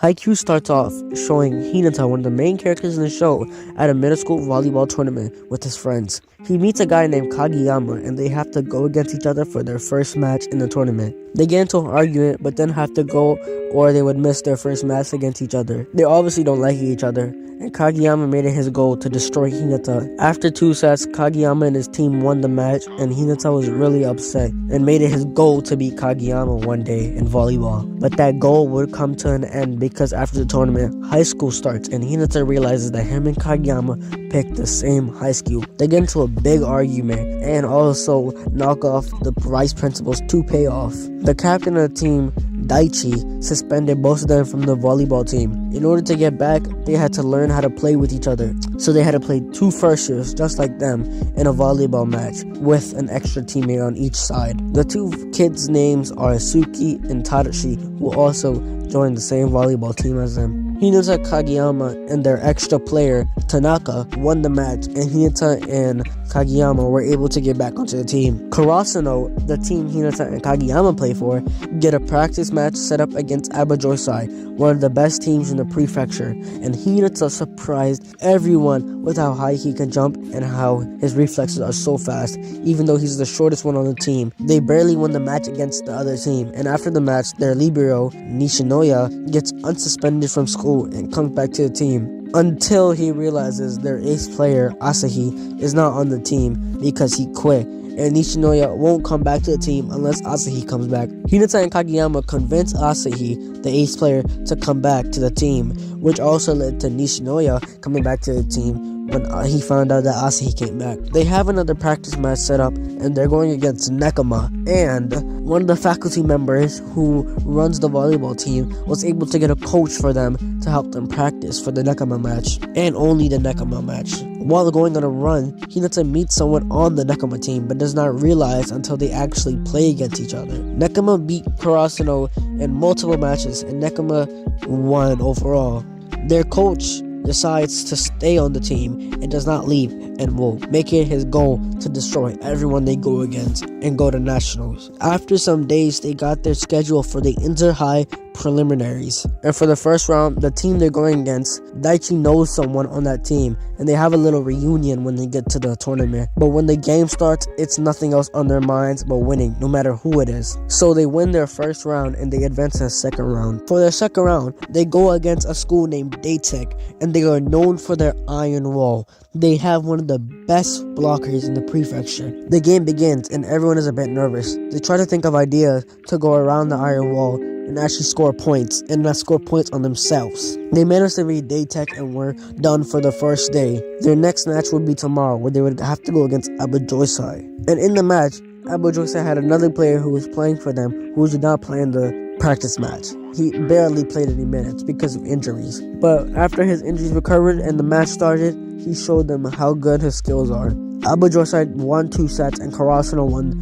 Haikyuu starts off showing Hinata, one of the main characters in the show, at a middle school volleyball tournament with his friends. He meets a guy named Kageyama and they have to go against each other for their first match in the tournament. They get into an argument but then have to go or they would miss their first match against each other. They obviously don't like each other, and Kageyama made it his goal to destroy Hinata. After 2 sets, Kageyama and his team won the match, and Hinata was really upset and made it his goal to beat Kageyama one day in volleyball. But that goal would come to an end because after the tournament, high school starts, and Hinata realizes that him and Kageyama picked the same high school. They get into a big argument and also knock off the vice principal's 2 payoff. The captain of the team, Daichi, suspended both of them from the volleyball team. In order to get back, they had to learn how to play with each other. So they had to play 2 first years, just like them, in a volleyball match with an extra teammate on each side. The 2 kids' names are Suki and Tadashi, who also joined the same volleyball team as them. Hinata, Kageyama, and their extra player, Tanaka, won the match, and Hinata and Kageyama were able to get back onto the team. Karasuno, the team Hinata and Kageyama play for, get a practice match set up against Abajosai, one of the best teams in the prefecture, and Hinata surprised everyone with how high he can jump and how his reflexes are so fast, even though he's the shortest one on the team. They barely won the match against the other team, and after the match, their libero, Nishinoya, gets unsuspended from school and comes back to the team until he realizes their ace player, Asahi, is not on the team because he quit, and Nishinoya won't come back to the team unless Asahi comes back. Hinata and Kageyama convince Asahi, the ace player, to come back to the team, which also led to Nishinoya coming back to the team when he found out that Asahi came back. They have another practice match set up, and they're going against Nekama, and one of the faculty members who runs the volleyball team was able to get a coach for them to help them practice for the Nekama match, and only the Nekama match. While going on a run, Hinata meets someone on the Nekama team, but does not realize until they actually play against each other. Nekama beat Karasuno in multiple matches, and Nekama won overall. Their coach decides to stay on the team and does not leave, and will make it his goal to destroy everyone they go against and go to nationals. After some days, they got their schedule for the inter-high preliminaries, and for the first round, the team they're going against, Daichi knows someone on that team, and they have a little reunion when they get to the tournament. But when the game starts, it's nothing else on their minds but winning, no matter who it is. So they win their first round and they advance to the second round. For their second round, they go against a school named Daytech, and they are known for their iron wall. They have one of the best blockers in the prefecture. The game begins and everyone is a bit nervous. They try to think of ideas to go around the iron wall and actually score points, and not score points on themselves. They managed to read Daytech and were done for the first day. Their next match would be tomorrow, where they would have to go against Abajosai. And in the match, Abajosai had another player who was playing for them who did not play in the practice match. He barely played any minutes because of injuries. But after his injuries recovered and the match started, he showed them how good his skills are. Abajosai won 2 sets and Karasuno won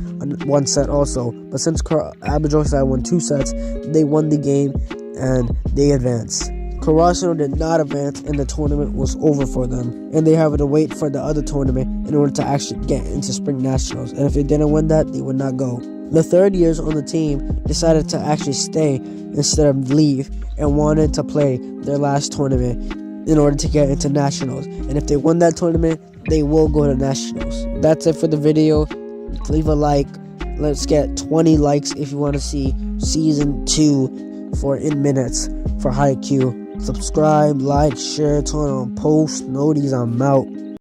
1 set also. But since Abajosai won 2 sets, they won the game and they advanced. Karasuno did not advance and the tournament was over for them. And they have to wait for the other tournament in order to actually get into Spring Nationals. And if they didn't win that, they would not go. The third years on the team decided to actually stay instead of leave and wanted to play their last tournament in order to get into nationals, and if they win that tournament, they will go to nationals. That's it for the video. Leave a like. Let's get 20 likes if you want to see season 2 for in minutes for Haikyuu. Subscribe, like, share, turn on post notices. I'm out.